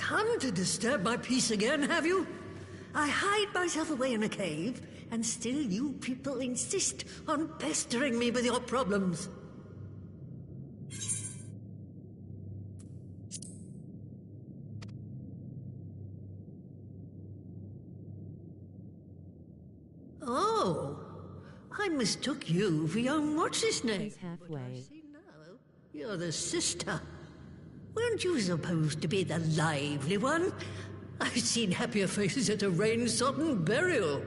Come to disturb my peace again, have you? I hide myself away in a cave, and still you people insist on pestering me with your problems. Oh, I mistook you for young what's-his-name. He's halfway. No, you're the sister. Weren't you supposed to be the lively one? I've seen happier faces at a rain-sodden burial.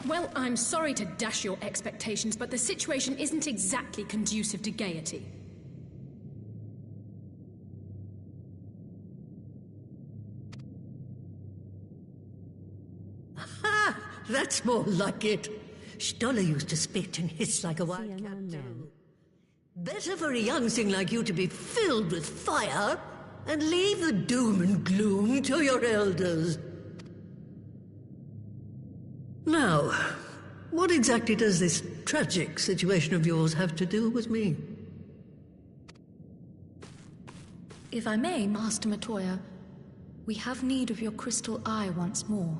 Well, I'm sorry to dash your expectations, but the situation isn't exactly conducive to gaiety. Ha! That's more like it. Stoller used to spit and hiss like a wildcat too. Better for a young thing like you to be filled with fire and leave the doom and gloom to your elders. Now, what exactly does this tragic situation of yours have to do with me? If I may, Master Matoya, we have need of your crystal eye once more.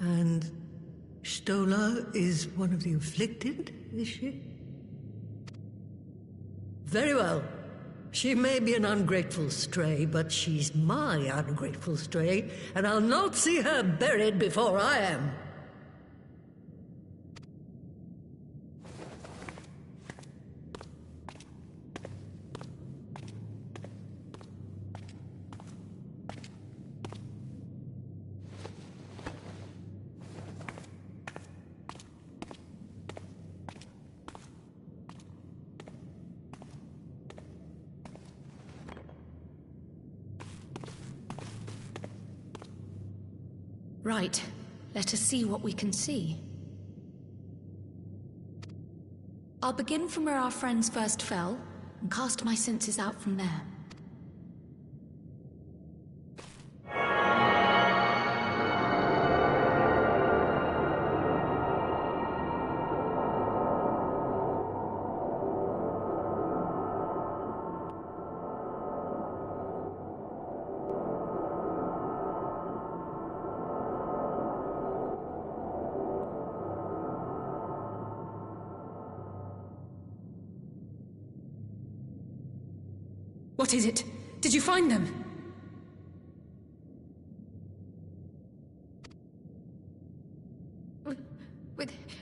And Stoller is one of the afflicted, is she? Very well. She may be an ungrateful stray, but she's my ungrateful stray, and I'll not see her buried before I am. Right. Let us see what we can see. I'll begin from where our friends first fell, and cast my senses out from there. What is it? Did you find them?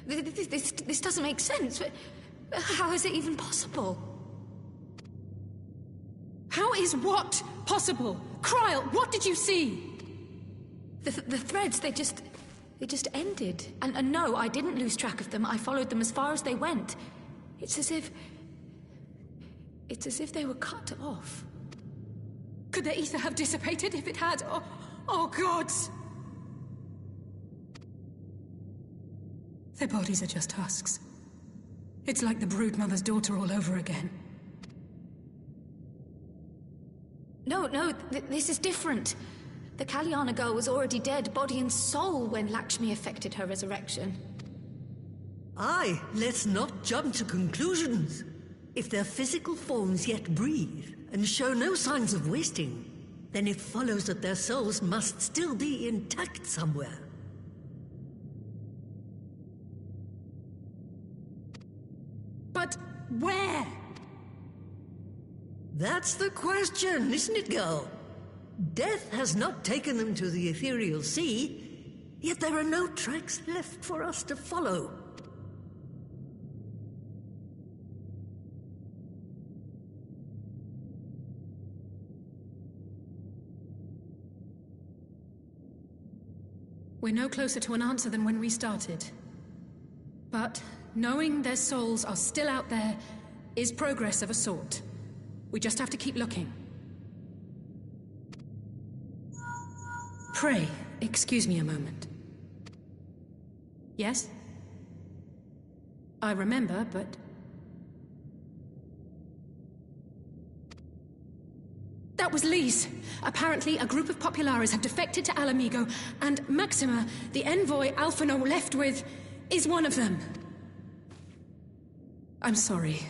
This doesn't make sense. How is it even possible? How is what possible? Kryl, what did you see? The threads, they just ended. And no, I didn't lose track of them. I followed them as far as they went. It's as if they were cut off. Could the ether have dissipated if it had? Oh gods! Their bodies are just husks. It's like the broodmother's daughter all over again. No, this is different. The Kalyana girl was already dead, body and soul, when Lakshmi effected her resurrection. Aye, let's not jump to conclusions. If their physical forms yet breathe and show no signs of wasting, then it follows that their souls must still be intact somewhere. But where? That's the question, isn't it, girl? Death has not taken them to the ethereal sea, yet there are no tracks left for us to follow. We're no closer to an answer than when we started. But knowing their souls are still out there is progress of a sort. We just have to keep looking. Pray, excuse me a moment. Yes? I remember, but... That was Lee's. Apparently, a group of Populares have defected to Alamigo, and Maxima, the envoy Alphino left with, is one of them. I'm sorry.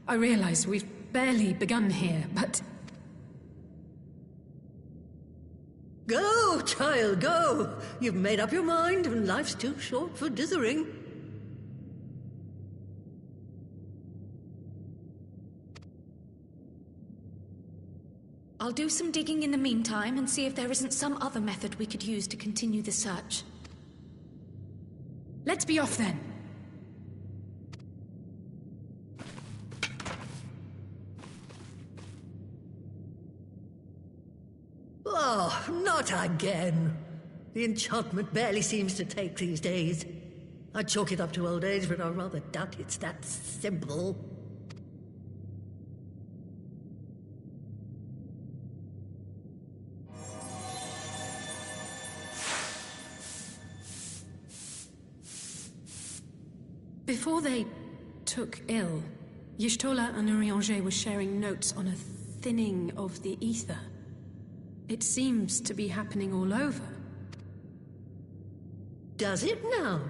I realize we've barely begun here, but... Go, child, go! You've made up your mind, and life's too short for dithering. I'll do some digging in the meantime and see if there isn't some other method we could use to continue the search. Let's be off then. Oh, not again. The enchantment barely seems to take these days. I chalk it up to old age, but I rather doubt it's that simple. Before they took ill, Y'shtola and Urianger were sharing notes on a thinning of the ether. It seems to be happening all over. Does it now?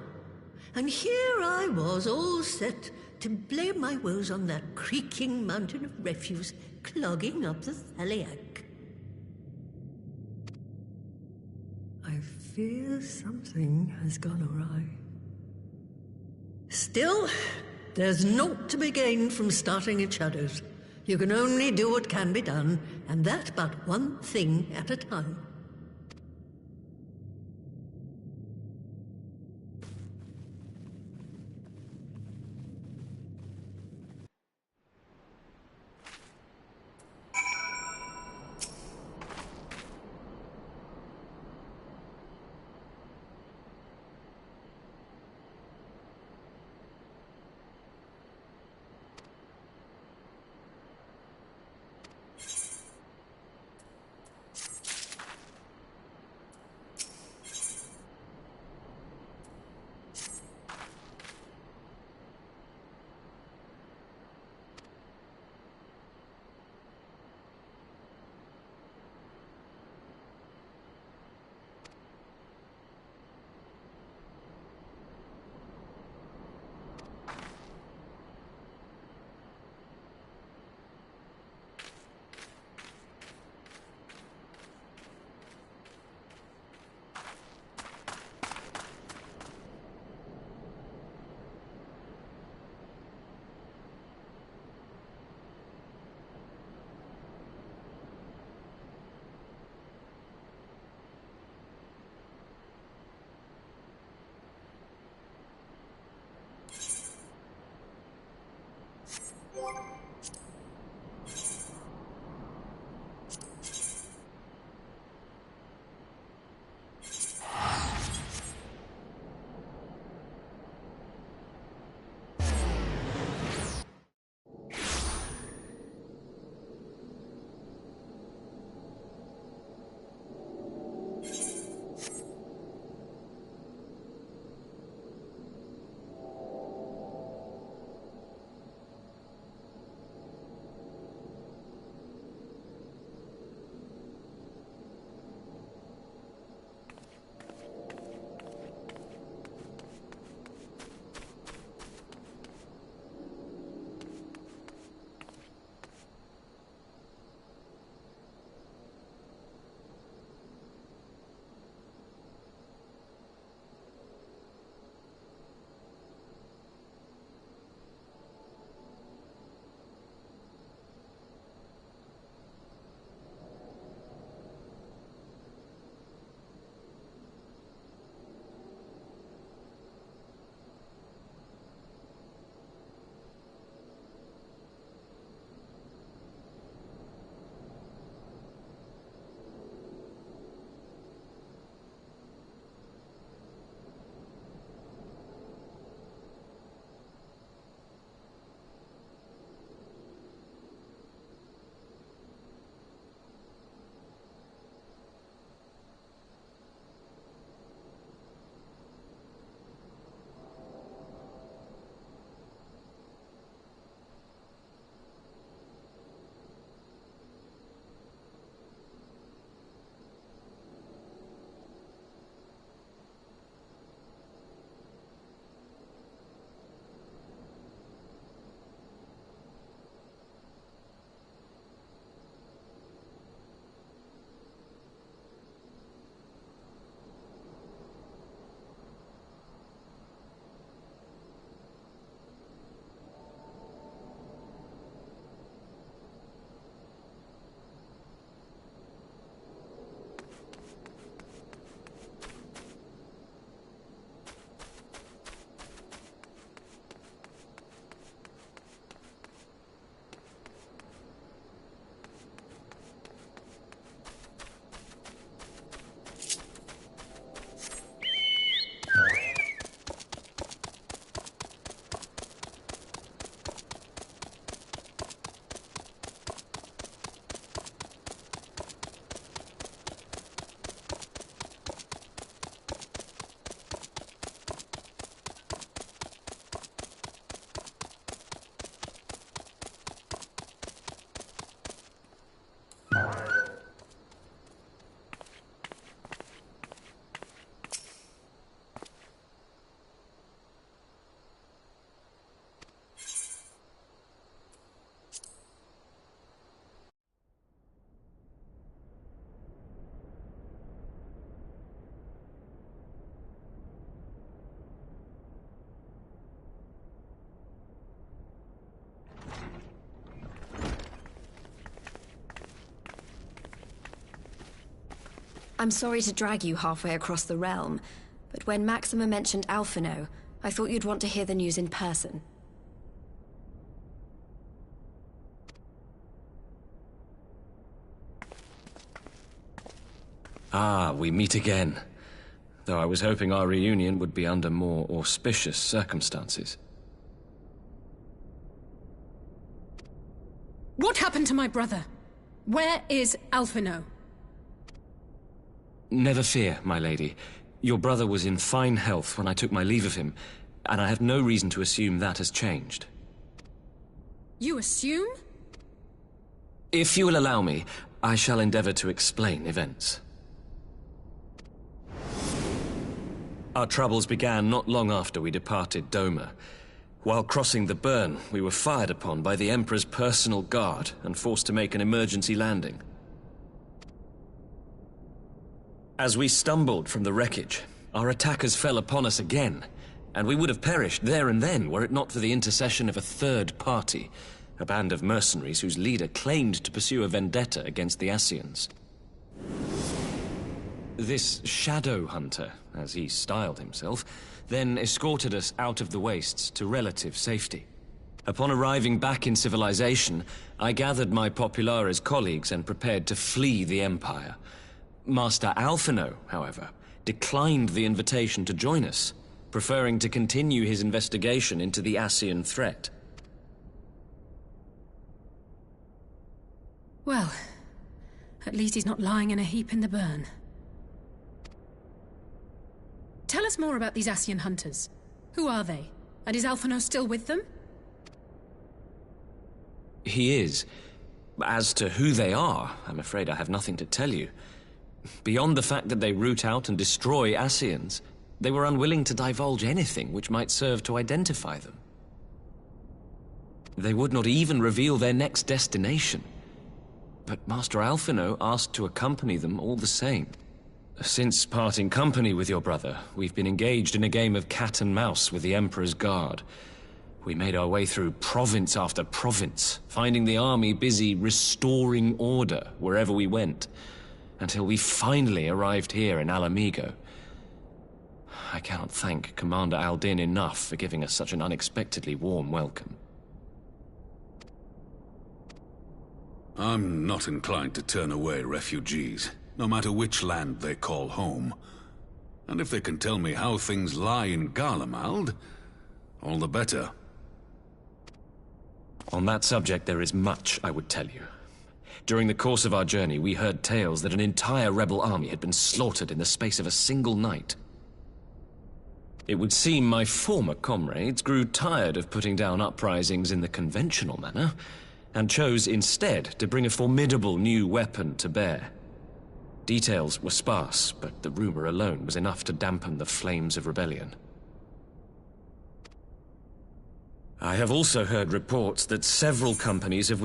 And here I was, all set to blame my woes on that creaking mountain of refuse clogging up the Thaliac. I fear something has gone awry. Still, there's naught to be gained from starting in shadows. You can only do what can be done, and that but one thing at a time. I'm sorry to drag you halfway across the realm, but when Maxima mentioned Alphino, I thought you'd want to hear the news in person. Ah, we meet again. Though I was hoping our reunion would be under more auspicious circumstances. What happened to my brother? Where is Alphino? Never fear, my lady. Your brother was in fine health when I took my leave of him, and I have no reason to assume that has changed. You assume? If you will allow me, I shall endeavor to explain events. Our troubles began not long after we departed Doma. While crossing the burn, we were fired upon by the Emperor's personal guard and forced to make an emergency landing. As we stumbled from the wreckage, our attackers fell upon us again, and we would have perished there and then were it not for the intercession of a third party, a band of mercenaries whose leader claimed to pursue a vendetta against the Ascians. This Shadow Hunter, as he styled himself, then escorted us out of the wastes to relative safety. Upon arriving back in civilization, I gathered my Populares colleagues and prepared to flee the Empire. Master Alphino, however, declined the invitation to join us, preferring to continue his investigation into the Ascian threat. Well, at least he's not lying in a heap in the burn. Tell us more about these Ascian hunters. Who are they? And is Alphino still with them? He is. As to who they are, I'm afraid I have nothing to tell you. Beyond the fact that they root out and destroy Ascians, they were unwilling to divulge anything which might serve to identify them. They would not even reveal their next destination. But Master Alphino asked to accompany them all the same. Since parting company with your brother, we've been engaged in a game of cat and mouse with the Emperor's guard. We made our way through province after province, finding the army busy restoring order wherever we went, until we finally arrived here in Alamigo. I cannot thank Commander Aldin enough for giving us such an unexpectedly warm welcome. I'm not inclined to turn away refugees, no matter which land they call home. And if they can tell me how things lie in Garlemald, all the better. On that subject, there is much I would tell you. During the course of our journey, we heard tales that an entire rebel army had been slaughtered in the space of a single night. It would seem my former comrades grew tired of putting down uprisings in the conventional manner, and chose instead to bring a formidable new weapon to bear. Details were sparse, but the rumor alone was enough to dampen the flames of rebellion. I have also heard reports that several companies have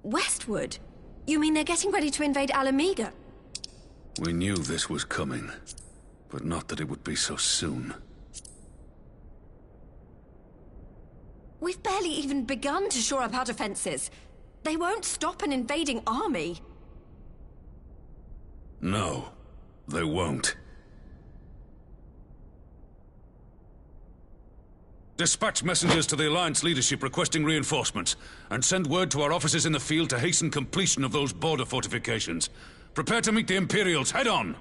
Westward? You mean they're getting ready to invade Alamiga? We knew this was coming, but not that it would be so soon. We've barely even begun to shore up our defenses. They won't stop an invading army. No, they won't. Dispatch messengers to the Alliance leadership requesting reinforcements, and send word to our officers in the field to hasten completion of those border fortifications. Prepare to meet the Imperials head on!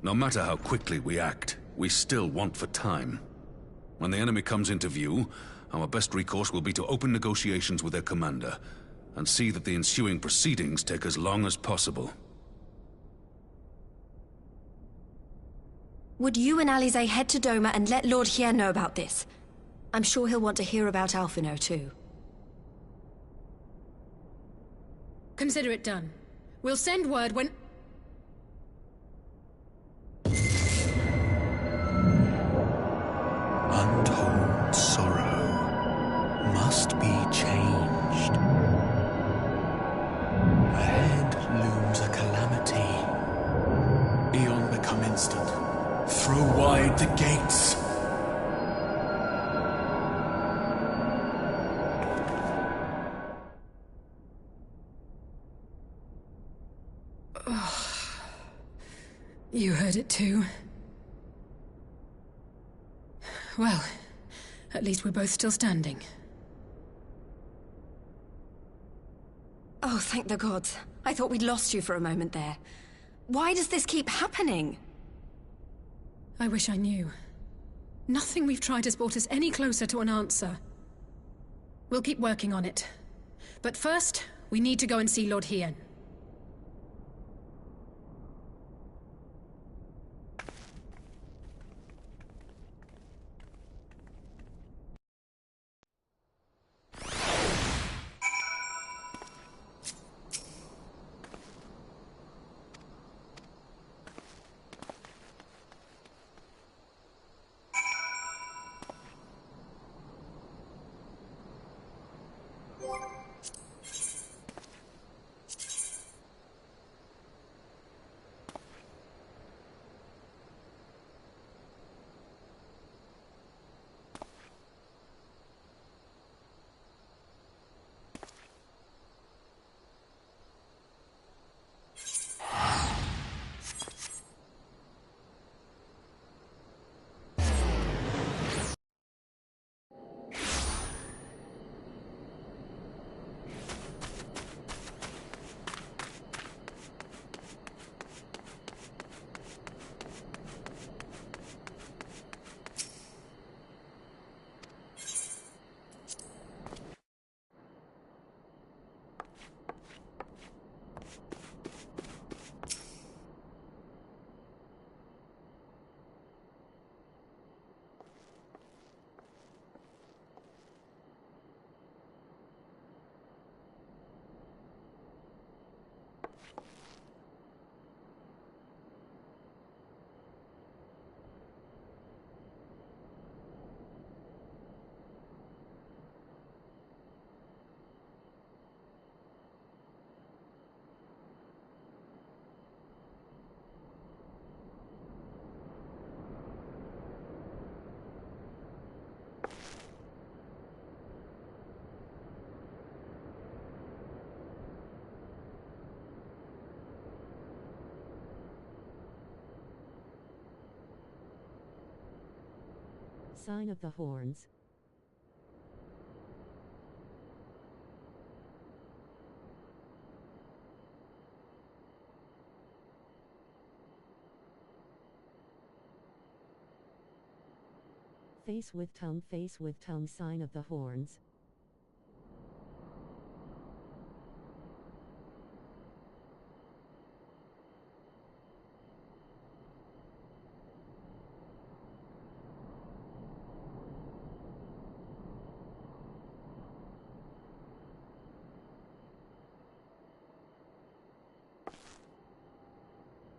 No matter how quickly we act, we still want for time. When the enemy comes into view, our best recourse will be to open negotiations with their commander, and see that the ensuing proceedings take as long as possible. Would you and Alize head to Doma and let Lord Hier know about this? I'm sure he'll want to hear about Alphino too. Consider it done. We'll send word when... Untold sorrow must be changed. Ahead looms a calamity. Eon become instant. Throw wide the gates. You heard it too. Well, at least we're both still standing. Oh, thank the gods. I thought we'd lost you for a moment there. Why does this keep happening? I wish I knew. Nothing we've tried has brought us any closer to an answer. We'll keep working on it. But first, we need to go and see Lord Hien. Sign of the Horns. Face with tongue, sign of the Horns.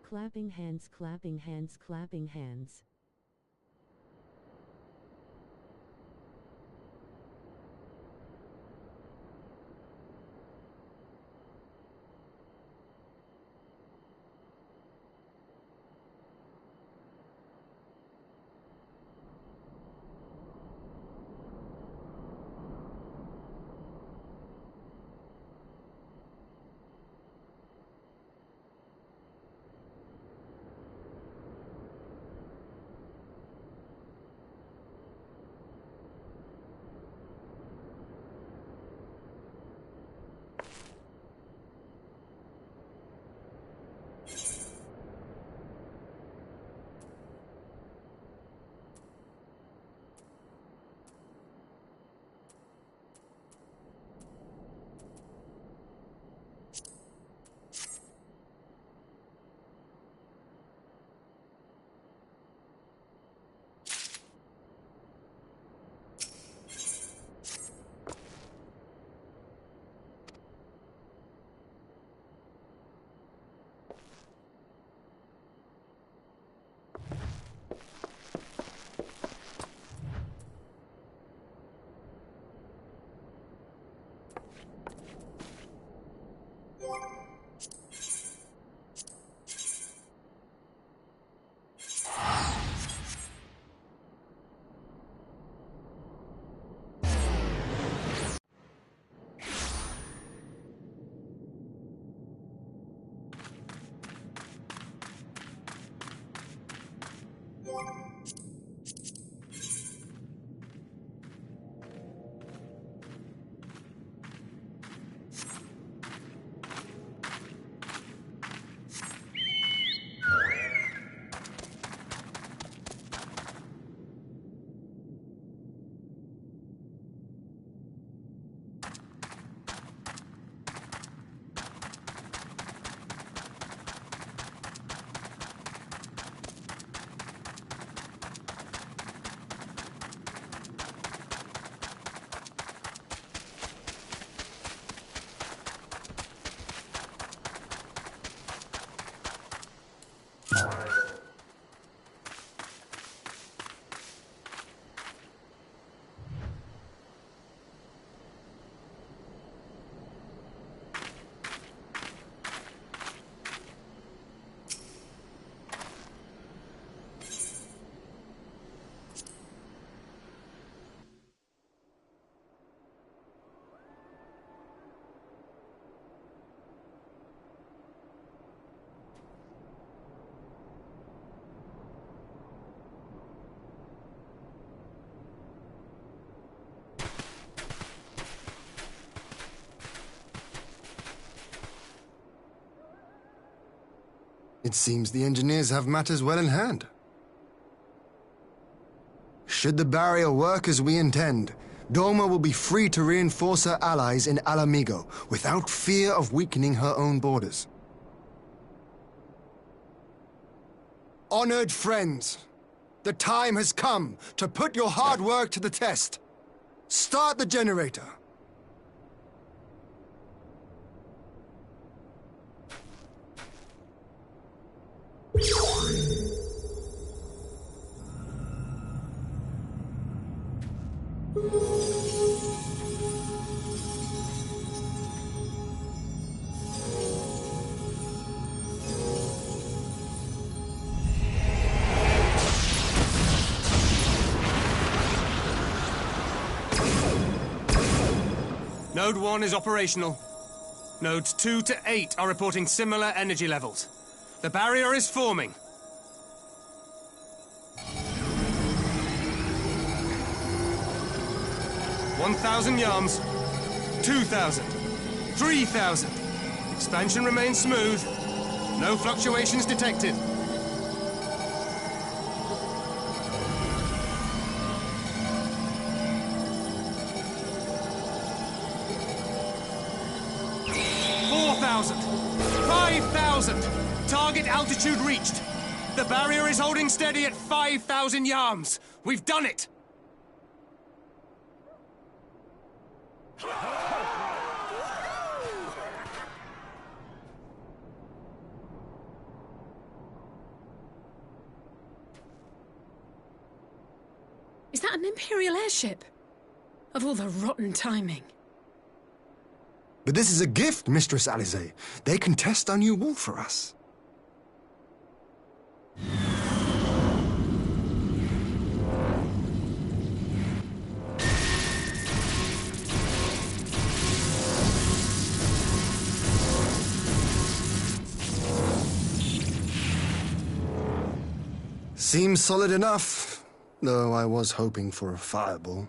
Clapping hands, clapping hands, clapping hands. It seems the engineers have matters well in hand. Should the barrier work as we intend, Doma will be free to reinforce her allies in Alamigo without fear of weakening her own borders. Honored friends, the time has come to put your hard work to the test. Start the generator. Node 1 is operational. Nodes 2 to 8 are reporting similar energy levels. The barrier is forming. $1,000 yards. 2,000. 3,000. Expansion remains smooth. No fluctuations detected. Target altitude reached. The barrier is holding steady at 5,000 yards. We've done it! Is that an Imperial airship? Of all the rotten timing. But this is a gift, Mistress Alize. They can test our new wall for us. Seems solid enough, though I was hoping for a fireball.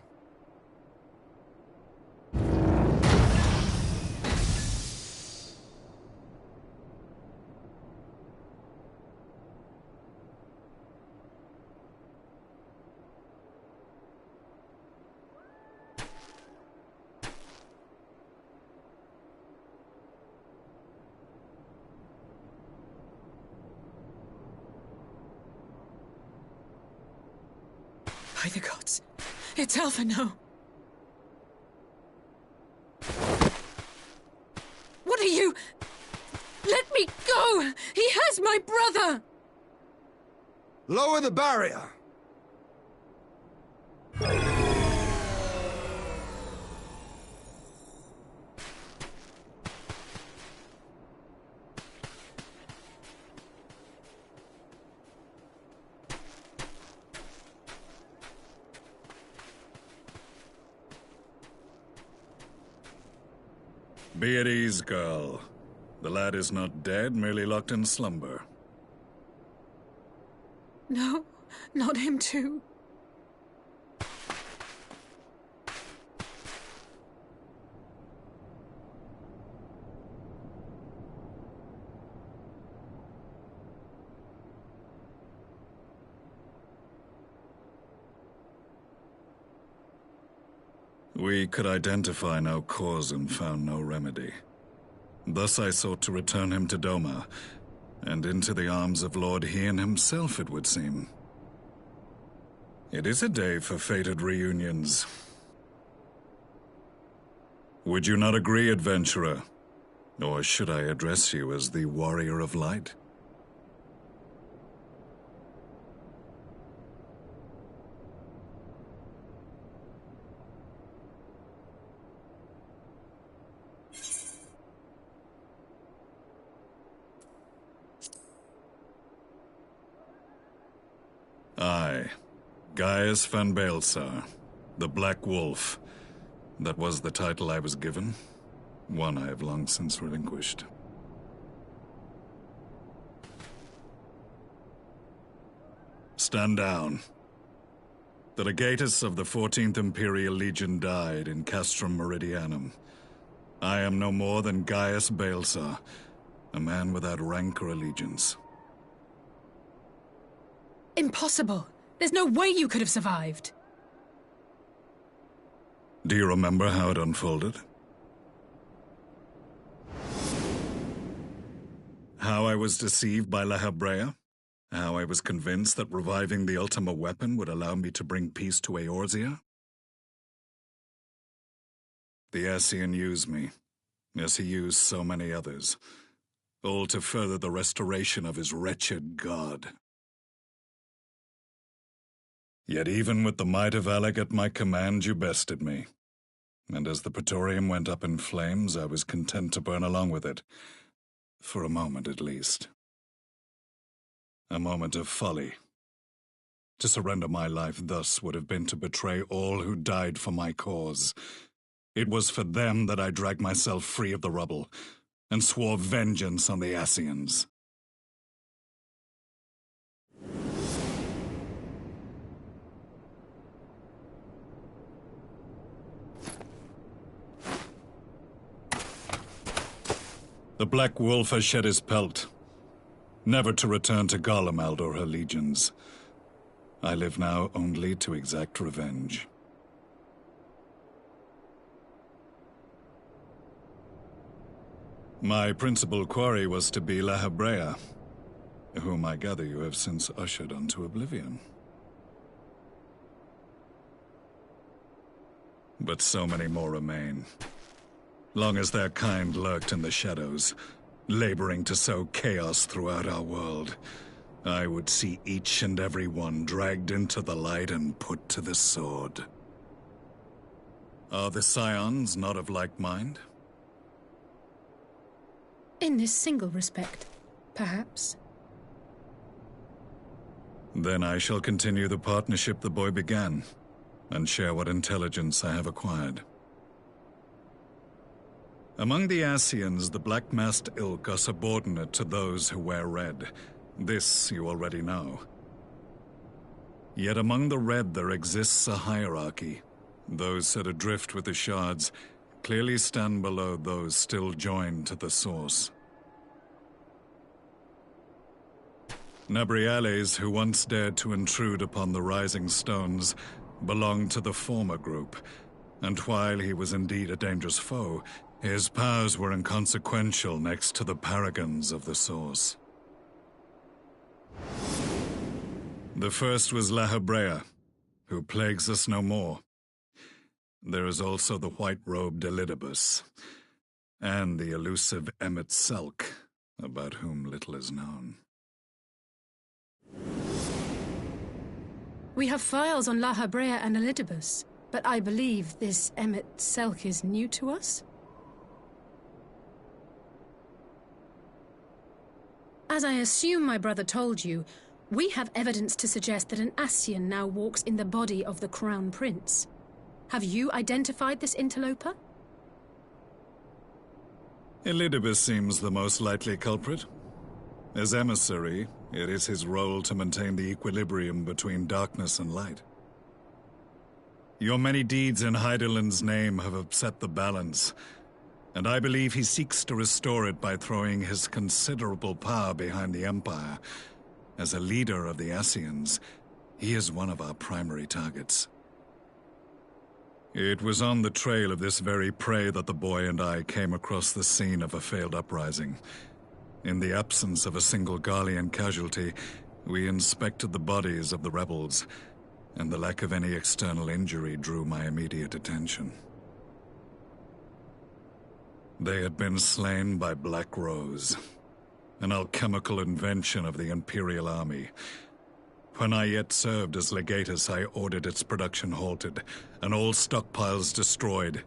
By the gods, it's Alphino. What are you? Let me go! He has my brother! Lower the barrier! Be at ease, girl. The lad is not dead, merely locked in slumber. No, not him too. We could identify no cause and found no remedy. Thus I sought to return him to Doma, and into the arms of Lord Hien himself, it would seem. It is a day for fated reunions. Would you not agree, adventurer? Or should I address you as the Warrior of Light? I, Gaius van Baelsar, the Black Wolf. That was the title I was given, one I have long since relinquished. Stand down. The legatus of the 14th Imperial Legion died in Castrum Meridianum. I am no more than Gaius Baelsar, a man without rank or allegiance. Impossible. There's no way you could have survived. Do you remember how it unfolded? How I was deceived by La Habrea? How I was convinced that reviving the Ultima weapon would allow me to bring peace to Eorzea? The Ascian used me, as he used so many others, all to further the restoration of his wretched god. Yet even with the might of Alec at my command, you bested me. And as the Praetorium went up in flames, I was content to burn along with it. For a moment, at least. A moment of folly. To surrender my life thus would have been to betray all who died for my cause. It was for them that I dragged myself free of the rubble, and swore vengeance on the Ascians. The Black Wolf has shed his pelt, never to return to Garlemald or her legions. I live now only to exact revenge. My principal quarry was to be La Habrea, whom I gather you have since ushered onto oblivion. But so many more remain. Long as their kind lurked in the shadows, laboring to sow chaos throughout our world, I would see each and every one dragged into the light and put to the sword. Are the Scions not of like mind? In this single respect, perhaps. Then I shall continue the partnership the boy began, and share what intelligence I have acquired. Among the Ascians, the Black-Masked Ilk are subordinate to those who wear red. This you already know. Yet among the Red there exists a hierarchy. Those set adrift with the shards clearly stand below those still joined to the source. Nabriales, who once dared to intrude upon the Rising Stones, belonged to the former group, and while he was indeed a dangerous foe, his powers were inconsequential next to the paragons of the Source. The first was La Habrea, who plagues us no more. There is also the white-robed Elidibus, and the elusive Emmet Selk, about whom little is known. We have files on La Habrea and Elidibus, but I believe this Emmet Selk is new to us? As I assume my brother told you, we have evidence to suggest that an Ascian now walks in the body of the Crown Prince. Have you identified this interloper? Elidibus seems the most likely culprit. As emissary, it is his role to maintain the equilibrium between darkness and light. Your many deeds in Hydaelyn's name have upset the balance, and I believe he seeks to restore it by throwing his considerable power behind the Empire. As a leader of the Ascians, he is one of our primary targets. It was on the trail of this very prey that the boy and I came across the scene of a failed uprising. In the absence of a single Garlean casualty, we inspected the bodies of the rebels, and the lack of any external injury drew my immediate attention. They had been slain by Black Rose, an alchemical invention of the Imperial Army. When I yet served as legatus, I ordered its production halted, and all stockpiles destroyed.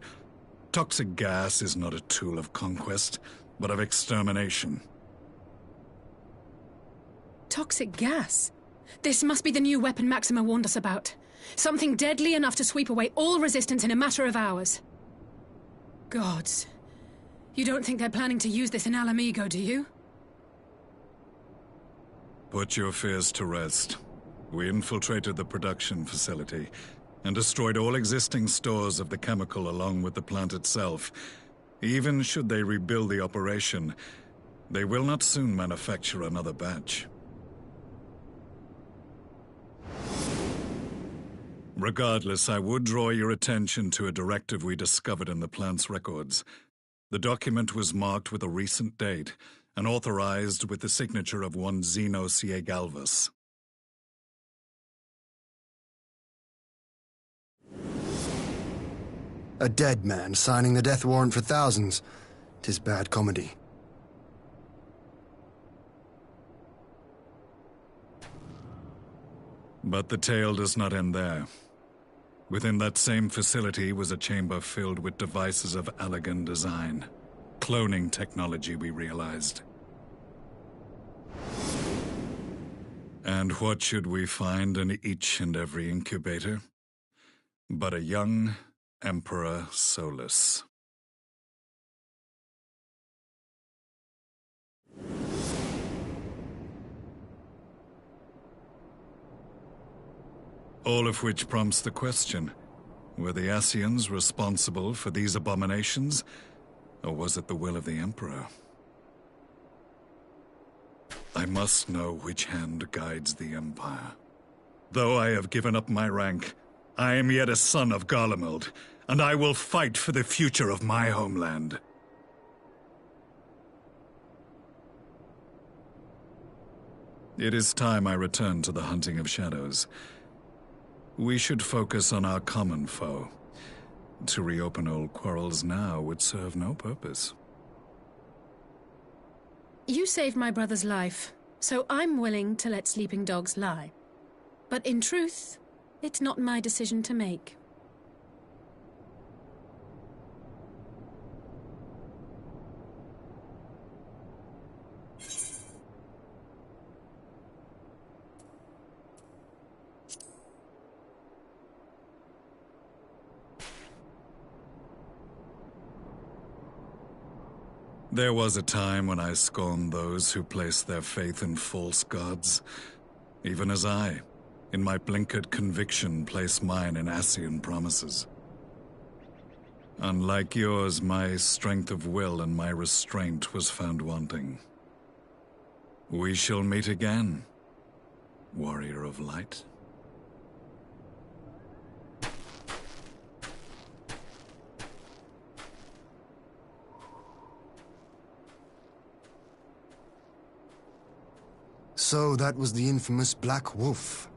Toxic gas is not a tool of conquest, but of extermination. Toxic gas? This must be the new weapon Maxima warned us about. Something deadly enough to sweep away all resistance in a matter of hours. Gods. You don't think they're planning to use this in Alamigo, do you? Put your fears to rest. We infiltrated the production facility and destroyed all existing stores of the chemical along with the plant itself. Even should they rebuild the operation, they will not soon manufacture another batch. Regardless, I would draw your attention to a directive we discovered in the plant's records. The document was marked with a recent date and authorized with the signature of one Zeno Galvus. A dead man signing the death warrant for thousands. 'Tis bad comedy. But the tale does not end there. Within that same facility was a chamber filled with devices of elegant design. Cloning technology, we realized. And what should we find in each and every incubator? But a young Emperor Solus. All of which prompts the question, were the Ascians responsible for these abominations, or was it the will of the Emperor? I must know which hand guides the Empire. Though I have given up my rank, I am yet a son of Garlemald, and I will fight for the future of my homeland. It is time I return to the hunting of shadows. We should focus on our common foe. To reopen old quarrels now would serve no purpose. You saved my brother's life, so I'm willing to let sleeping dogs lie. But in truth, it's not my decision to make. There was a time when I scorned those who placed their faith in false gods, even as I, in my blinkered conviction, place mine in Ascian promises. Unlike yours, my strength of will and my restraint was found wanting. We shall meet again, warrior of light. So that was the infamous Black Wolf.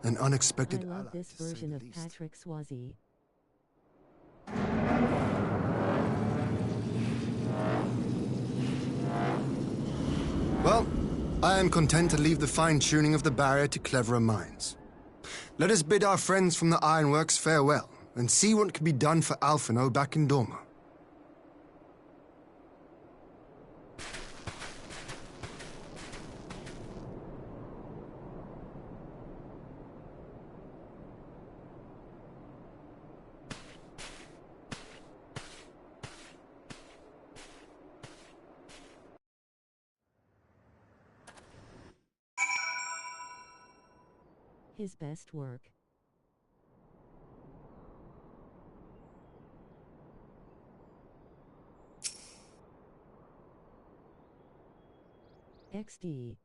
An unexpected I love ally, this to say version the of least. Patrick Swayze. Well, I am content to leave the fine-tuning of the barrier to cleverer minds. Let us bid our friends from the Ironworks farewell, and see what can be done for Alphino back in Dorma. His best work. XD.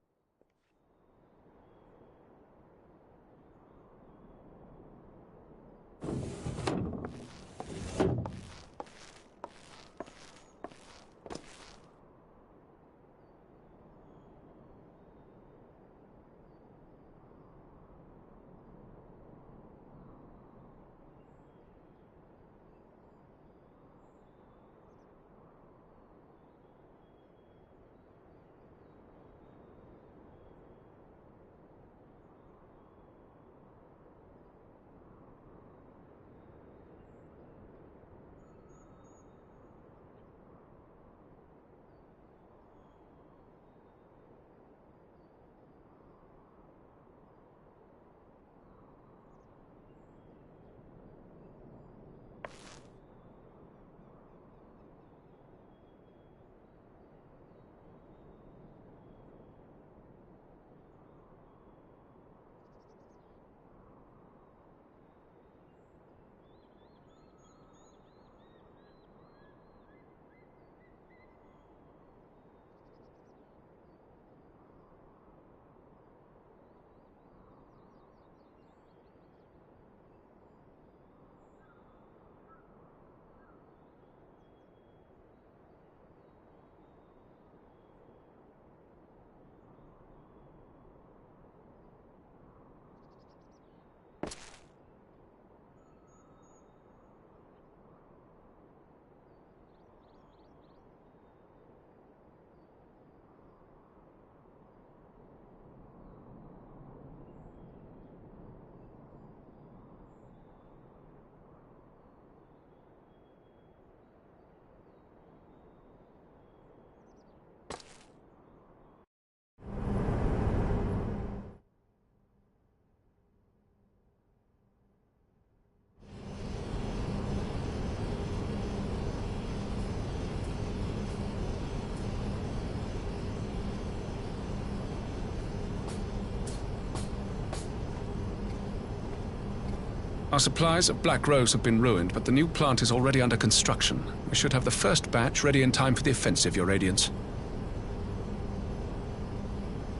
Our supplies of Black Rose have been ruined, but the new plant is already under construction. We should have the first batch ready in time for the offensive, Your Radiance.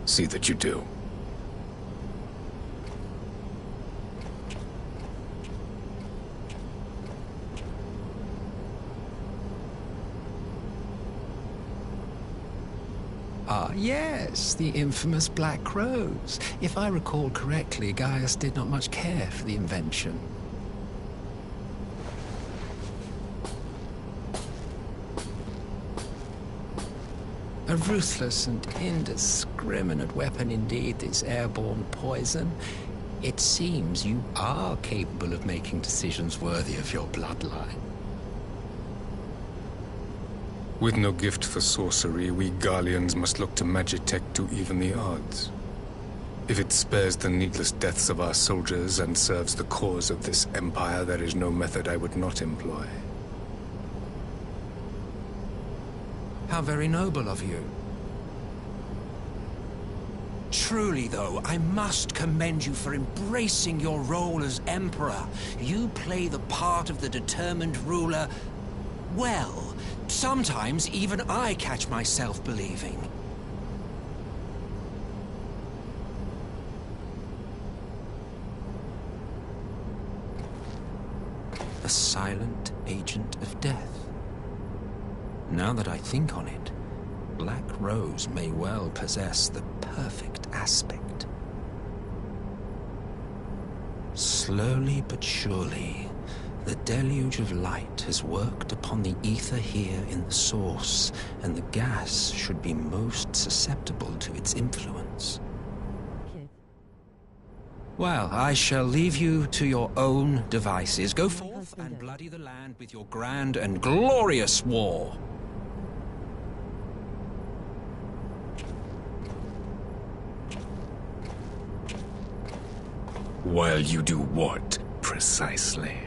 See that you do. Ah, yes, the infamous Black Rose. If I recall correctly, Gaius did not much care for the invention. A ruthless and indiscriminate weapon indeed, this airborne poison. It seems you are capable of making decisions worthy of your bloodline. With no gift for sorcery, we Garleans must look to Magitech to even the odds. If it spares the needless deaths of our soldiers and serves the cause of this empire, there is no method I would not employ. How very noble of you. Truly, though, I must commend you for embracing your role as Emperor. You play the part of the determined ruler well. Sometimes even I catch myself believing. A silent agent of death. Now that I think on it, Black Rose may well possess the perfect aspect. Slowly but surely, the deluge of light has worked upon the ether here in the source, and the gas should be most susceptible to its influence. Well, I shall leave you to your own devices. Go forth and bloody the land with your grand and glorious war. While you do what, precisely?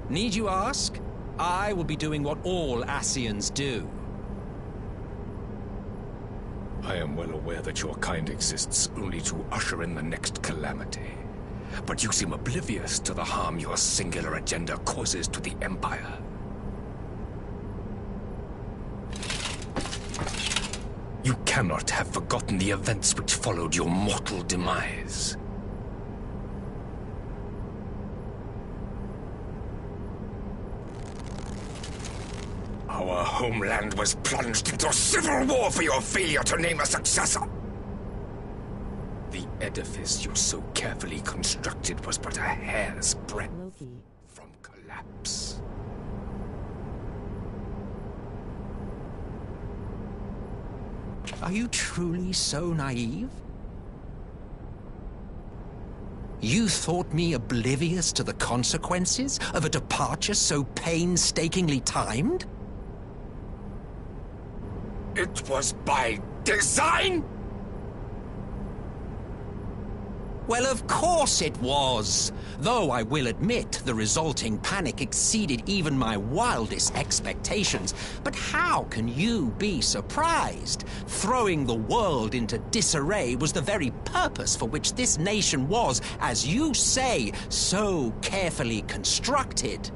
Need you ask? I will be doing what all Ascians do. I am well aware that your kind exists only to usher in the next calamity. But you seem oblivious to the harm your singular agenda causes to the Empire. You cannot have forgotten the events which followed your mortal demise. Our homeland was plunged into civil war for your failure to name a successor. The edifice you so carefully constructed was but a hair's breadth from collapse. Are you truly so naive? You thought me oblivious to the consequences of a departure so painstakingly timed? It was by design? Well, of course it was. Though I will admit the resulting panic exceeded even my wildest expectations. But how can you be surprised? Throwing the world into disarray was the very purpose for which this nation was, as you say, so carefully constructed.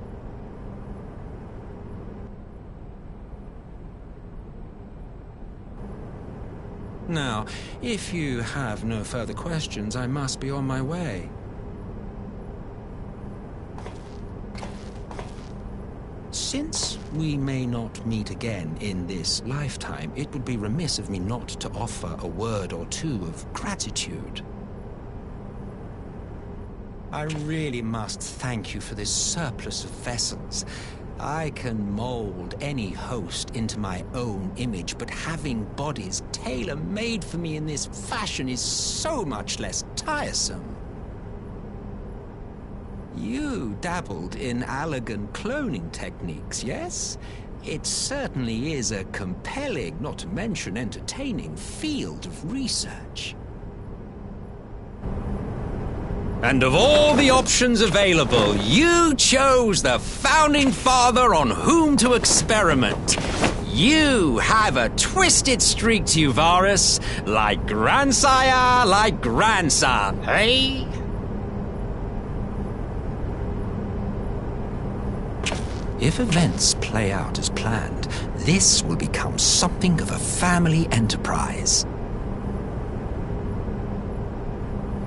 Now, if you have no further questions, I must be on my way. Since we may not meet again in this lifetime, it would be remiss of me not to offer a word or two of gratitude. I really must thank you for this surplus of vessels. I can mold any host into my own image, but having bodies tailor-made for me in this fashion is so much less tiresome. You dabbled in Allagan cloning techniques, yes? It certainly is a compelling, not to mention entertaining, field of research. And of all the options available, you chose the founding father on whom to experiment. You have a twisted streak to you, Varus. Like grandsire, like grandson, hey? If events play out as planned, this will become something of a family enterprise.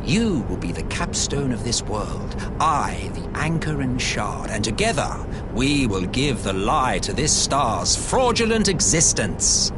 You will be the capstone of this world, I the anchor and shard, and together we will give the lie to this star's fraudulent existence.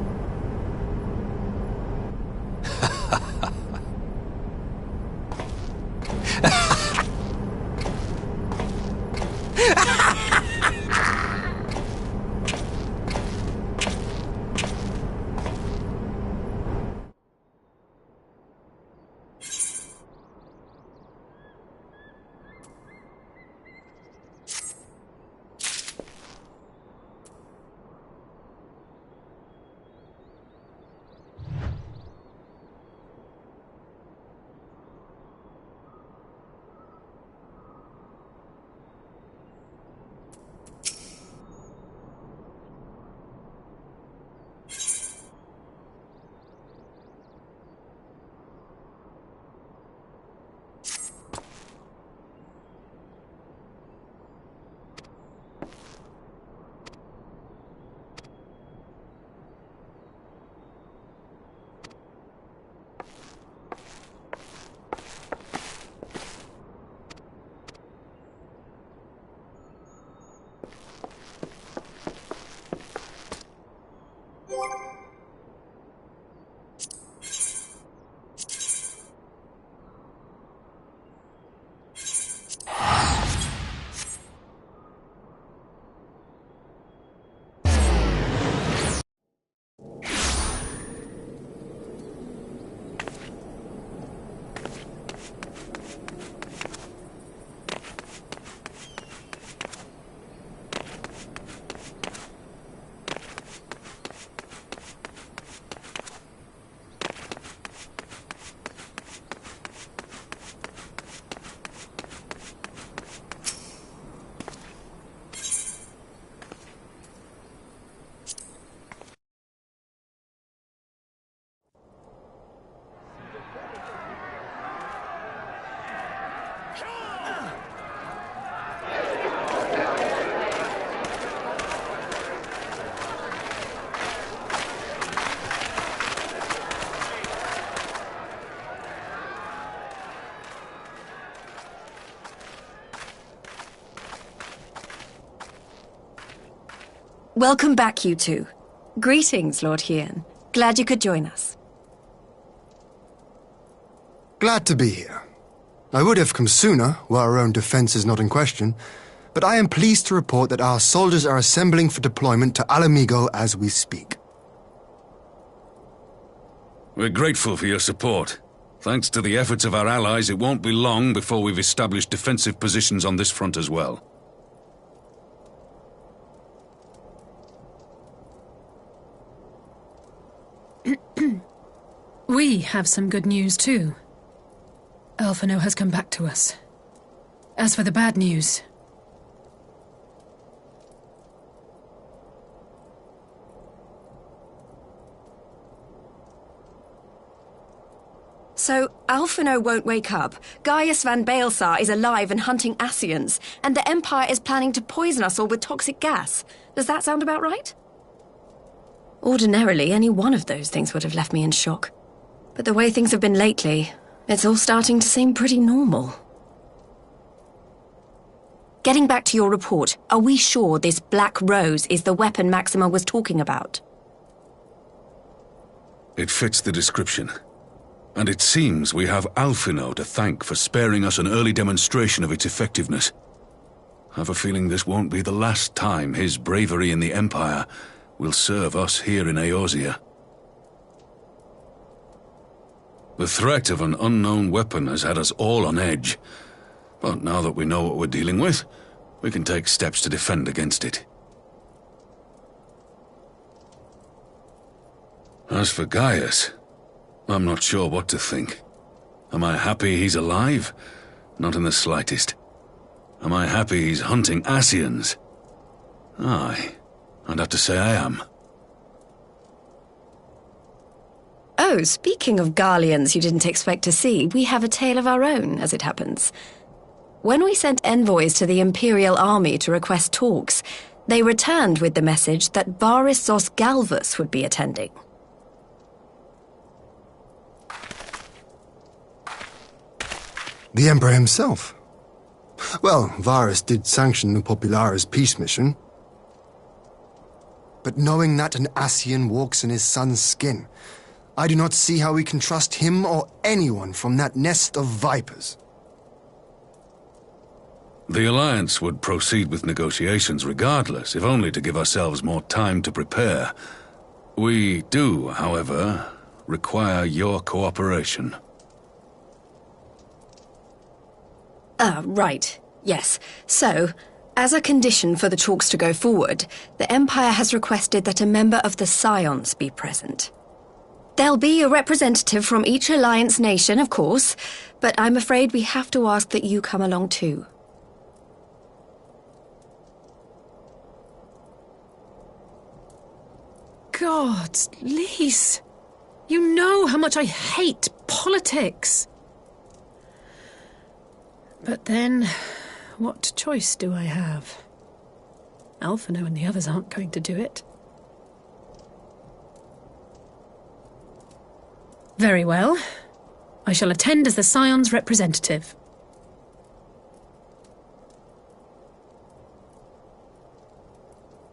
Welcome back, you two. Greetings, Lord Hien. Glad you could join us. Glad to be here. I would have come sooner, were our own defense is not in question, but I am pleased to report that our soldiers are assembling for deployment to Alamigo as we speak. We're grateful for your support. Thanks to the efforts of our allies, it won't be long before we've established defensive positions on this front as well. We have some good news, too. Alphino has come back to us. As for the bad news... So, Alphino won't wake up, Gaius van Baelsar is alive and hunting Ascians, and the Empire is planning to poison us all with toxic gas. Does that sound about right? Ordinarily, any one of those things would have left me in shock. But the way things have been lately, it's all starting to seem pretty normal. Getting back to your report, are we sure this Black Rose is the weapon Maxima was talking about? It fits the description. And it seems we have Alphino to thank for sparing us an early demonstration of its effectiveness. I have a feeling this won't be the last time his bravery in the Empire will serve us here in Eorzea. The threat of an unknown weapon has had us all on edge, but now that we know what we're dealing with, we can take steps to defend against it. As for Gaius, I'm not sure what to think. Am I happy he's alive? Not in the slightest. Am I happy he's hunting Ascians? Aye, I'd have to say I am. Oh, speaking of Garleans you didn't expect to see, we have a tale of our own, as it happens. When we sent envoys to the Imperial Army to request talks, they returned with the message that Varys Zos Galvus would be attending. The Emperor himself. Well, Varys did sanction the Popularis peace mission. But knowing that an Ascian walks in his son's skin, I do not see how we can trust him or anyone from that nest of vipers. The Alliance would proceed with negotiations regardless, if only to give ourselves more time to prepare. We do, however, require your cooperation. Right. Yes. So, as a condition for the talks to go forward, the Empire has requested that a member of the Scions be present. There'll be a representative from each Alliance nation, of course, but I'm afraid we have to ask that you come along too. Gods, Lise, you know how much I hate politics. But then, what choice do I have? Alphino and the others aren't going to do it. Very well. I shall attend as the Scion's representative.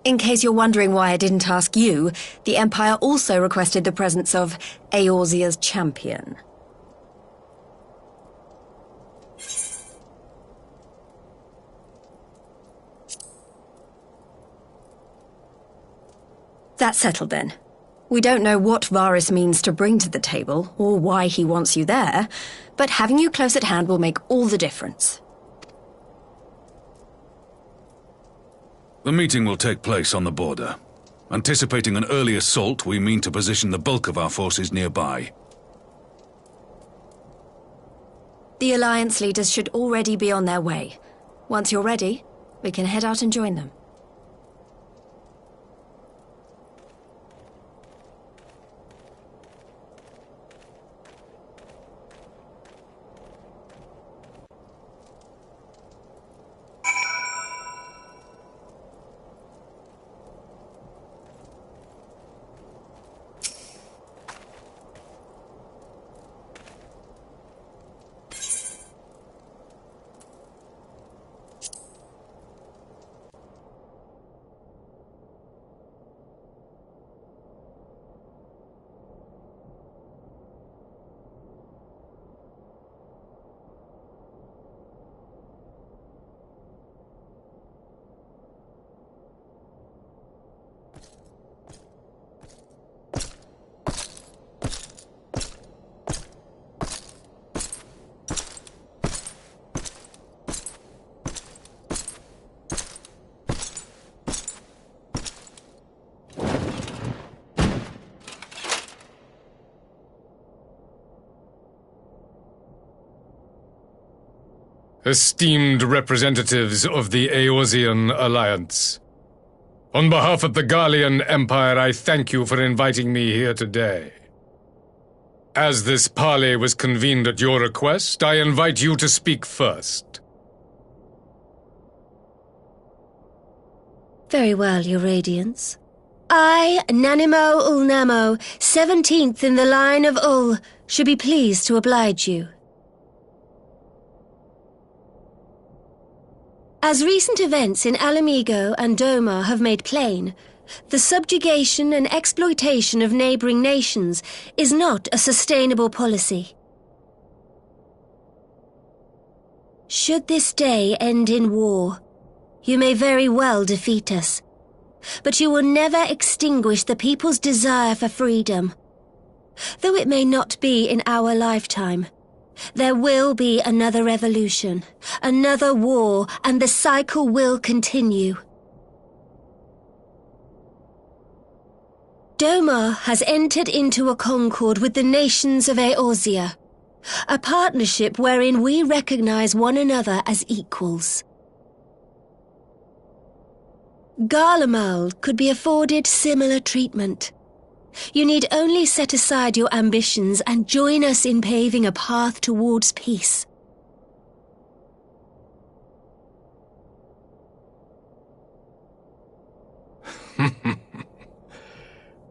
In case you're wondering why I didn't ask you, the Empire also requested the presence of Eorzea's champion. That's settled then. We don't know what Varys means to bring to the table, or why he wants you there, but having you close at hand will make all the difference. The meeting will take place on the border. Anticipating an early assault, we mean to position the bulk of our forces nearby. The Alliance leaders should already be on their way. Once you're ready, we can head out and join them. Esteemed representatives of the Eorzean Alliance, on behalf of the Garlean Empire, I thank you for inviting me here today. As this parley was convened at your request, I invite you to speak first. Very well, Your Radiance. I, Nanimo Ulnamo, 17th in the line of Ul, should be pleased to oblige you. As recent events in Alamigo and Doma have made plain, the subjugation and exploitation of neighboring nations is not a sustainable policy. Should this day end in war, you may very well defeat us, but you will never extinguish the people's desire for freedom. Though it may not be in our lifetime, there will be another revolution, another war, and the cycle will continue. Doma has entered into a concord with the nations of Eorzea, a partnership wherein we recognize one another as equals. Garlemald could be afforded similar treatment. You need only set aside your ambitions and join us in paving a path towards peace.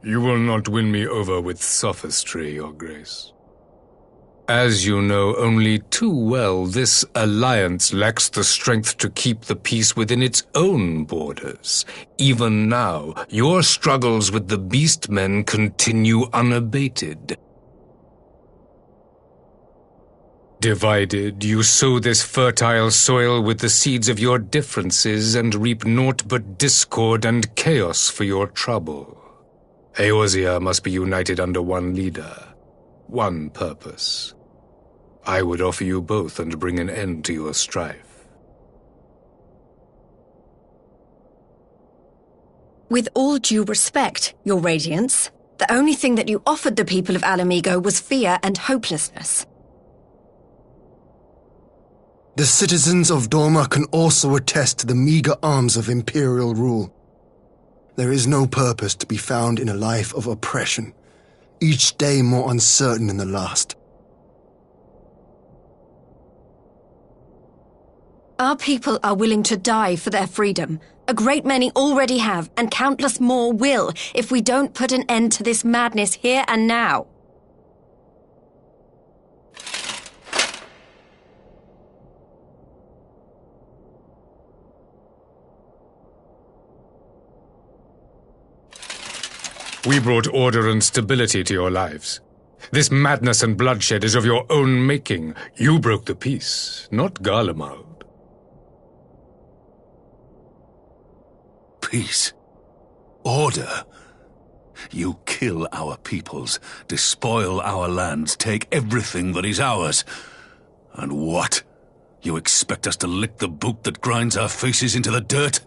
You will not win me over with sophistry, Your Grace. As you know only too well, this alliance lacks the strength to keep the peace within its own borders. Even now, your struggles with the Beastmen continue unabated. Divided, you sow this fertile soil with the seeds of your differences and reap naught but discord and chaos for your trouble. Eorzea must be united under one leader, one purpose. I would offer you both and bring an end to your strife. With all due respect, Your Radiance, the only thing that you offered the people of Alamigo was fear and hopelessness. The citizens of Dorma can also attest to the meager arms of imperial rule. There is no purpose to be found in a life of oppression, each day more uncertain than the last. Our people are willing to die for their freedom. A great many already have, and countless more will, if we don't put an end to this madness here and now. We brought order and stability to your lives. This madness and bloodshed is of your own making. You broke the peace, not Garlemald. Peace. Order. You kill our peoples, despoil our lands, take everything that is ours. And what? You expect us to lick the boot that grinds our faces into the dirt?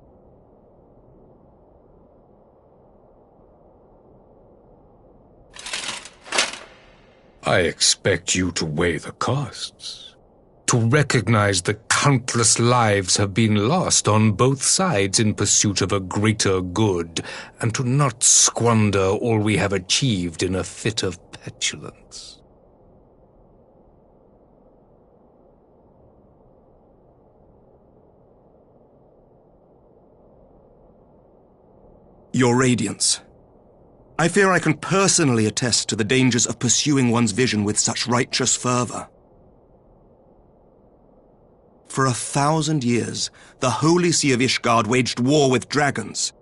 I expect you to weigh the costs, to recognize the countless lives have been lost on both sides in pursuit of a greater good, and to not squander all we have achieved in a fit of petulance. Your Radiance, I fear I can personally attest to the dangers of pursuing one's vision with such righteous fervor. For 1,000 years, the Holy See of Ishgard waged war with dragons.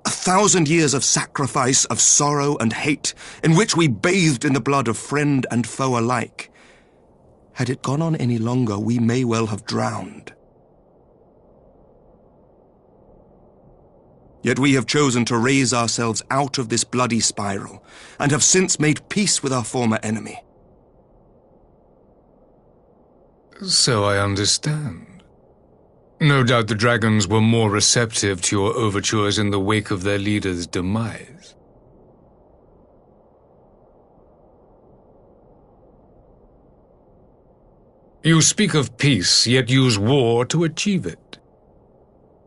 A 1,000 years of sacrifice, of sorrow and hate, in which we bathed in the blood of friend and foe alike. Had it gone on any longer, we may well have drowned. Yet we have chosen to raise ourselves out of this bloody spiral, and have since made peace with our former enemy. So I understand. No doubt the dragons were more receptive to your overtures in the wake of their leader's demise. You speak of peace, yet use war to achieve it.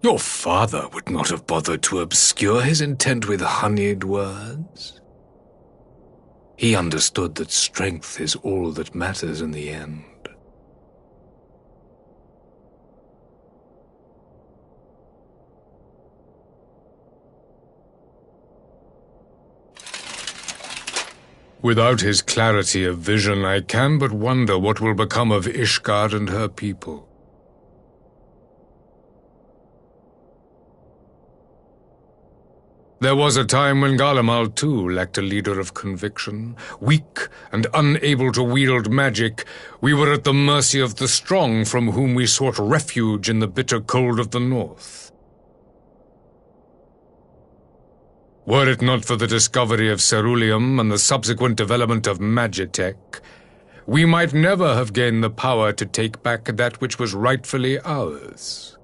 Your father would not have bothered to obscure his intent with honeyed words. He understood that strength is all that matters in the end. Without his clarity of vision, I can but wonder what will become of Ishgard and her people. There was a time when Garlemald too lacked a leader of conviction. Weak and unable to wield magic, we were at the mercy of the strong from whom we sought refuge in the bitter cold of the north. Were it not for the discovery of ceruleum and the subsequent development of magitech, we might never have gained the power to take back that which was rightfully ours.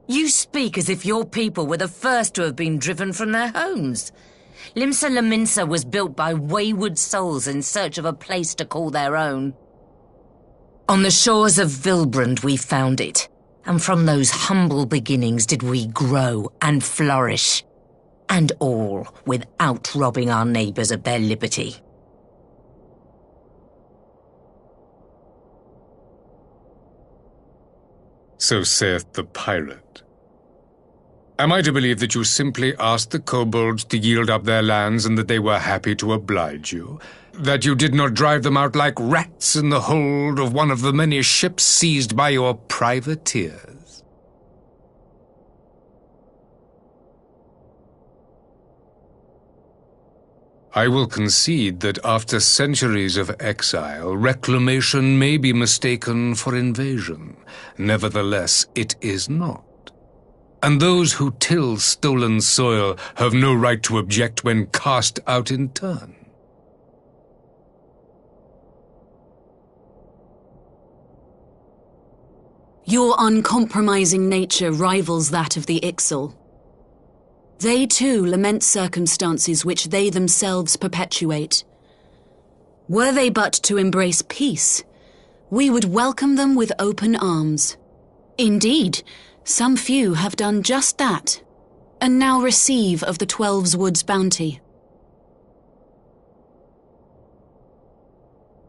You speak as if your people were the first to have been driven from their homes. Limsa Lominsa was built by wayward souls in search of a place to call their own. On the shores of Vilbrand we found it, and from those humble beginnings did we grow and flourish. And all without robbing our neighbours of their liberty. So saith the pirate. Am I to believe that you simply asked the kobolds to yield up their lands and that they were happy to oblige you? That you did not drive them out like rats in the hold of one of the many ships seized by your privateers? I will concede that after centuries of exile, reclamation may be mistaken for invasion. Nevertheless, it is not. And those who till stolen soil have no right to object when cast out in turn. Your uncompromising nature rivals that of the Ixal. They too lament circumstances which they themselves perpetuate. Were they but to embrace peace, we would welcome them with open arms. Indeed, some few have done just that, and now receive of the Twelve's Wood's bounty.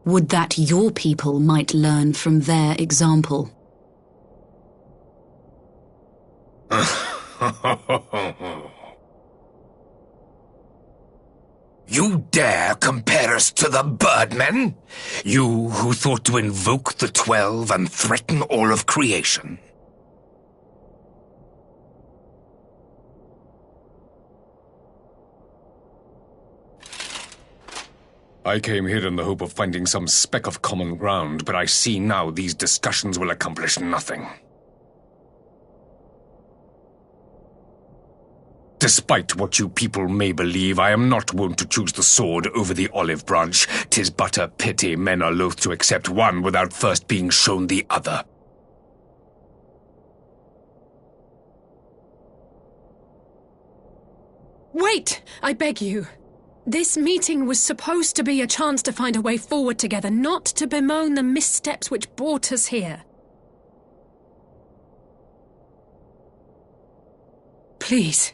Would that your people might learn from their example. You dare compare us to the Birdmen? You who thought to invoke the 12 and threaten all of creation? I came here in the hope of finding some speck of common ground, but I see now these discussions will accomplish nothing. Despite what you people may believe, I am not wont to choose the sword over the olive branch. 'Tis but a pity men are loath to accept one without first being shown the other. Wait! I beg you. This meeting was supposed to be a chance to find a way forward together, not to bemoan the missteps which brought us here. Please.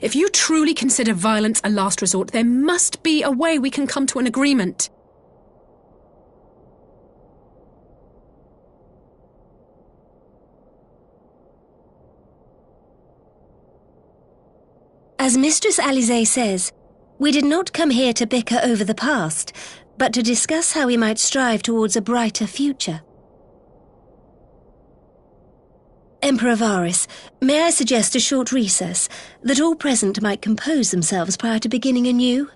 If you truly consider violence a last resort, there must be a way we can come to an agreement. As Mistress Alisaie says, we did not come here to bicker over the past, but to discuss how we might strive towards a brighter future. Emperor Varys, may I suggest a short recess, that all present might compose themselves prior to beginning anew?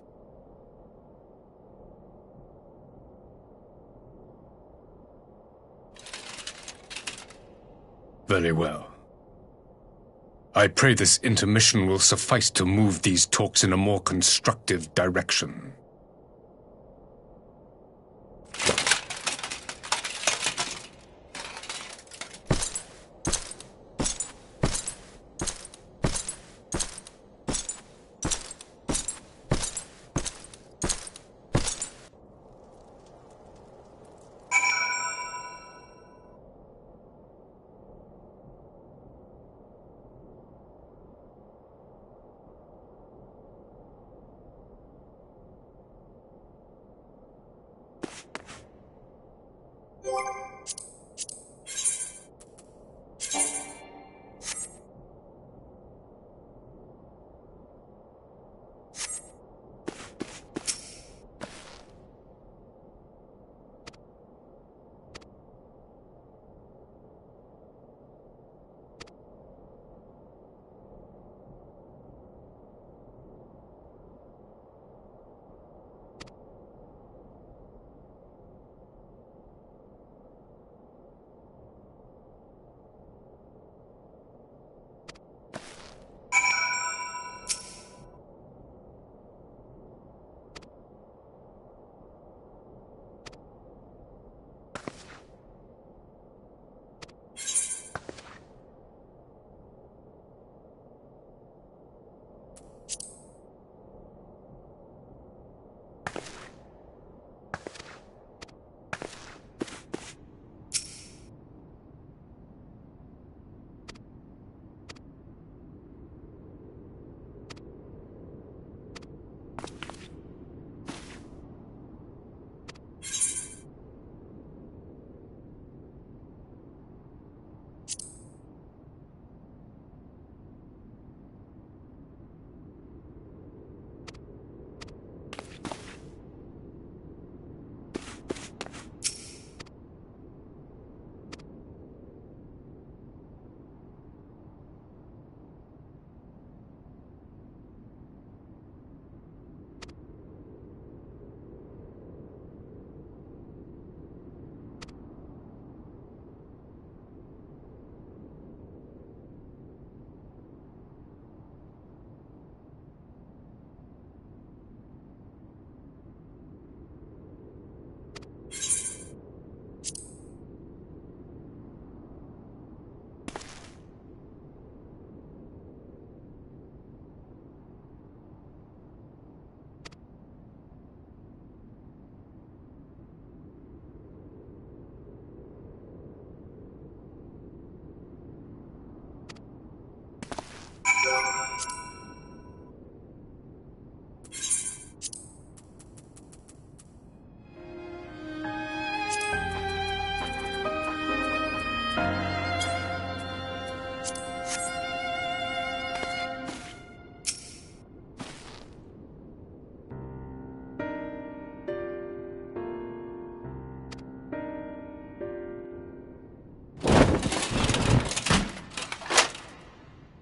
Very well. I pray this intermission will suffice to move these talks in a more constructive direction.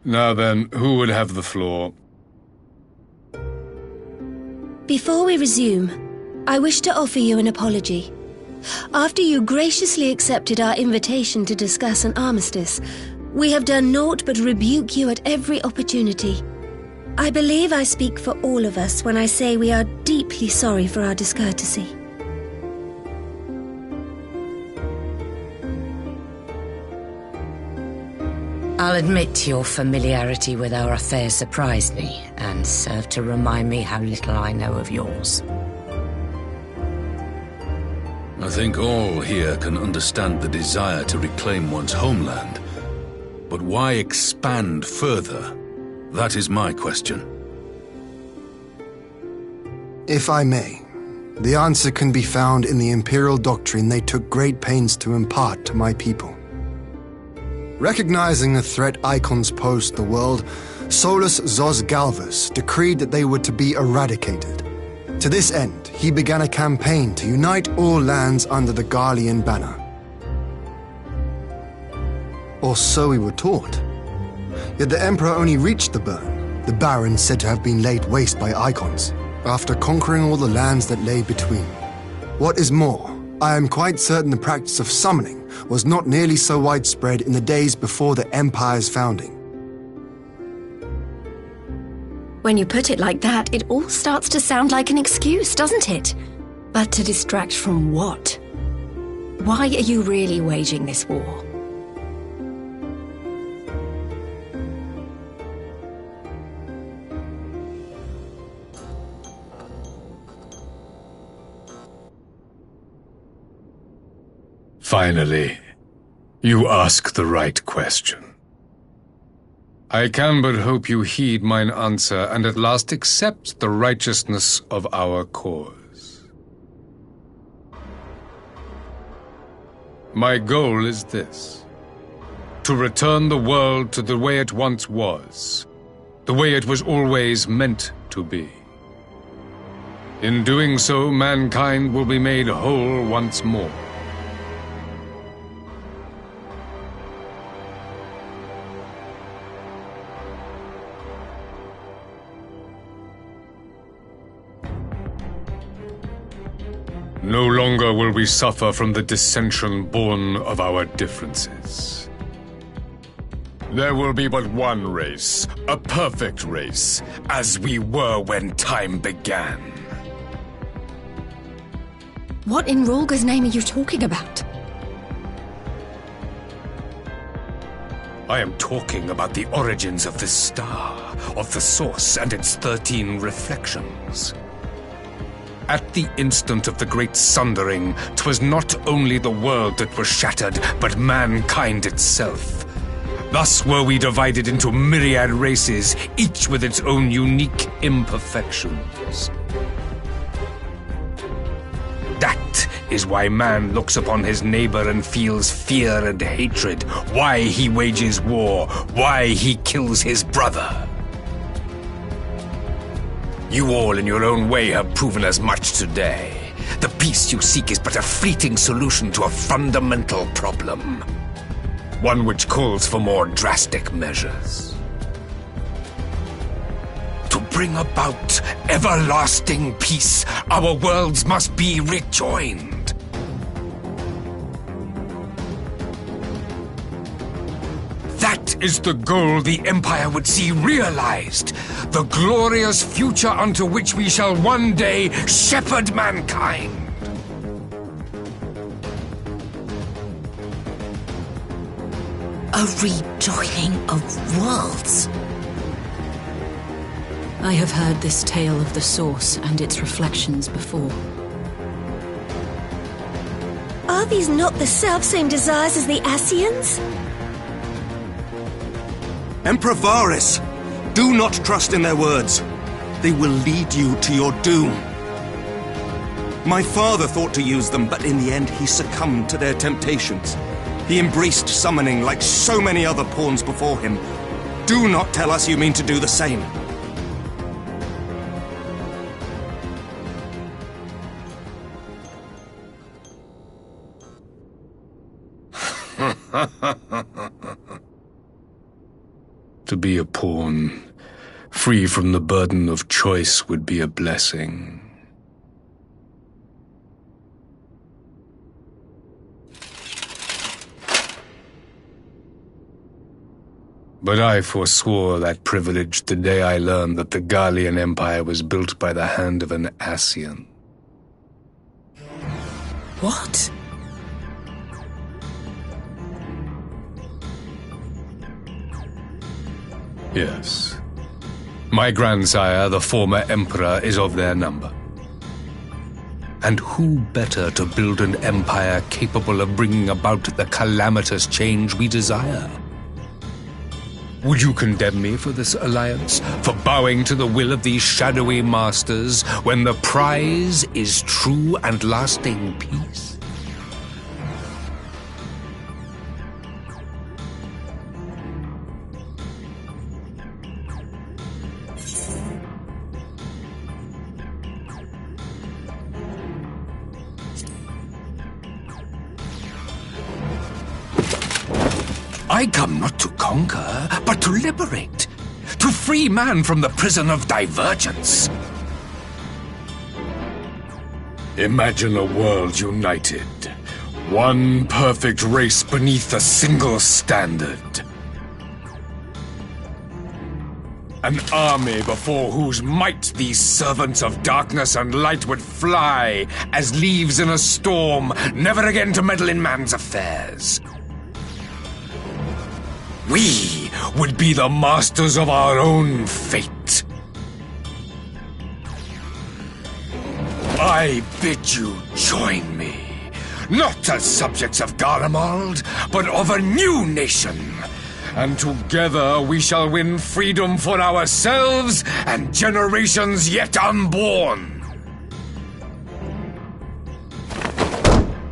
Now then, who would have the floor? Before we resume, I wish to offer you an apology. After you graciously accepted our invitation to discuss an armistice, we have done naught but rebuke you at every opportunity. I believe I speak for all of us when I say we are deeply sorry for our discourtesy. I'll admit your familiarity with our affairs surprised me, and served to remind me how little I know of yours. I think all here can understand the desire to reclaim one's homeland. But why expand further? That is my question. If I may, the answer can be found in the Imperial doctrine they took great pains to impart to my people. Recognizing the threat icons pose to the world, Solus Zos Galvus decreed that they were to be eradicated. To this end, he began a campaign to unite all lands under the Garlean banner. Or so we were taught. Yet the Emperor only reached the burn, the Baron said to have been laid waste by icons, after conquering all the lands that lay between. What is more, I am quite certain the practice of summoning was not nearly so widespread in the days before the Empire's founding. When you put it like that, it all starts to sound like an excuse, doesn't it? But to distract from what? Why are you really waging this war? Finally, you ask the right question. I can but hope you heed mine answer and at last accept the righteousness of our cause. My goal is this: to return the world to the way it once was, the way it was always meant to be. In doing so, mankind will be made whole once more. No longer will we suffer from the dissension born of our differences. There will be but one race, a perfect race, as we were when time began. What in Rhalgr's name are you talking about? I am talking about the origins of the star, of the source and its 13 reflections. At the instant of the great sundering, 'twas not only the world that was shattered, but mankind itself. Thus were we divided into myriad races, each with its own unique imperfections. That is why man looks upon his neighbor and feels fear and hatred, why he wages war, why he kills his brother. You all in your own way have proven as much today. The peace you seek is but a fleeting solution to a fundamental problem. One which calls for more drastic measures. To bring about everlasting peace, our worlds must be rejoined. That is the goal the Empire would see realized. The glorious future unto which we shall one day shepherd mankind. A rejoining of worlds. I have heard this tale of the source and its reflections before. Are these not the self-same desires as the Ascians? Emperor Varys, do not trust in their words. They will lead you to your doom. My father thought to use them, but in the end he succumbed to their temptations. He embraced summoning like so many other pawns before him. Do not tell us you mean to do the same. To be a pawn, free from the burden of choice, would be a blessing. But I forswore that privilege the day I learned that the Garlean Empire was built by the hand of an Ascian. What? Yes. My grandsire, the former emperor, is of their number. And who better to build an empire capable of bringing about the calamitous change we desire? Would you condemn me for this alliance, for bowing to the will of these shadowy masters, when the prize is true and lasting peace? I come not to conquer, but to liberate. To free man from the prison of divergence. Imagine a world united. One perfect race beneath a single standard. An army before whose might these servants of darkness and light would fly as leaves in a storm, never again to meddle in man's affairs. We would be the masters of our own fate. I bid you join me, not as subjects of Garlemald, but of a new nation. And together we shall win freedom for ourselves and generations yet unborn.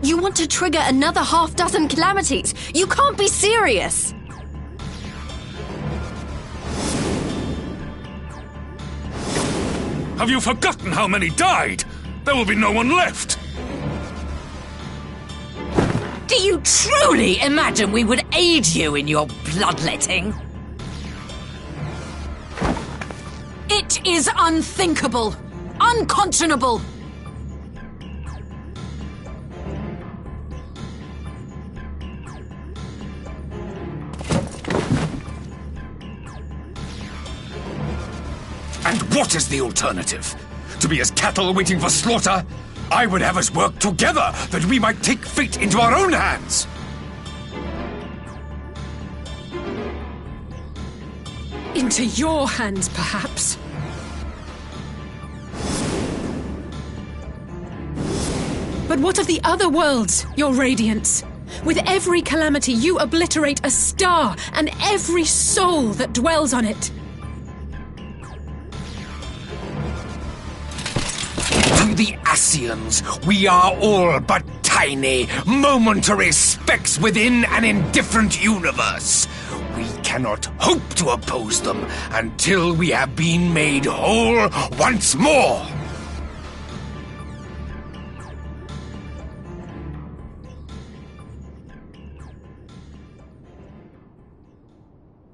You want to trigger another half-dozen calamities? You can't be serious! Have you forgotten how many died? There will be no one left! Do you truly imagine we would aid you in your bloodletting? It is unthinkable! Unconscionable! And what is the alternative? To be as cattle waiting for slaughter? I would have us work together, that we might take fate into our own hands! Into your hands, perhaps. But what of the other worlds, your radiance? With every calamity, you obliterate a star and every soul that dwells on it. To the Ascians, we are all but tiny, momentary specks within an indifferent universe. We cannot hope to oppose them until we have been made whole once more.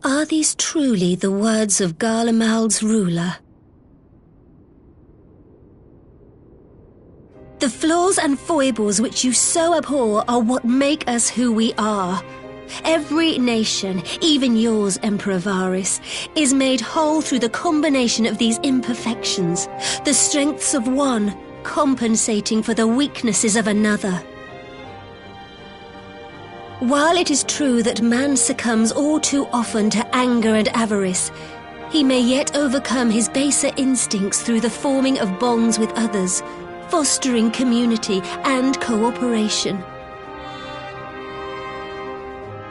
Are these truly the words of Garlemald's ruler? The flaws and foibles which you so abhor are what make us who we are. Every nation, even yours, Emperor Varys, is made whole through the combination of these imperfections, the strengths of one compensating for the weaknesses of another. While it is true that man succumbs all too often to anger and avarice, he may yet overcome his baser instincts through the forming of bonds with others, fostering community and cooperation.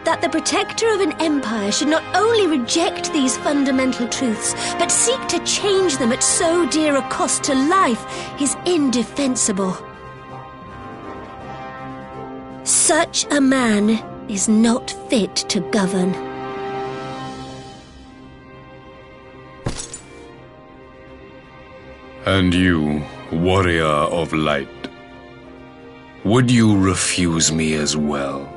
That the protector of an empire should not only reject these fundamental truths, but seek to change them at so dear a cost to life is indefensible. Such a man is not fit to govern. And you, warrior of light, would you refuse me as well?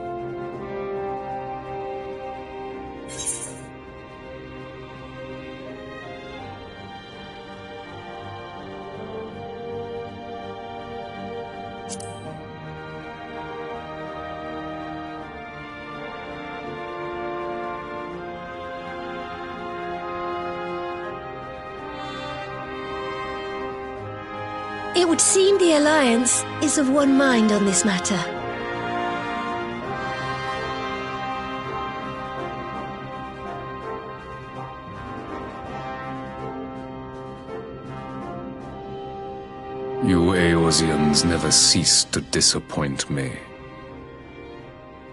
It would seem the Alliance is of one mind on this matter. You Eorzeans never cease to disappoint me.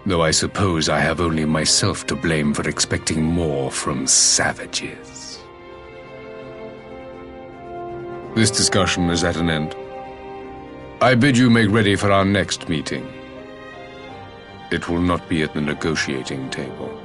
Though I suppose I have only myself to blame for expecting more from savages. This discussion is at an end. I bid you make ready for our next meeting. It will not be at the negotiating table.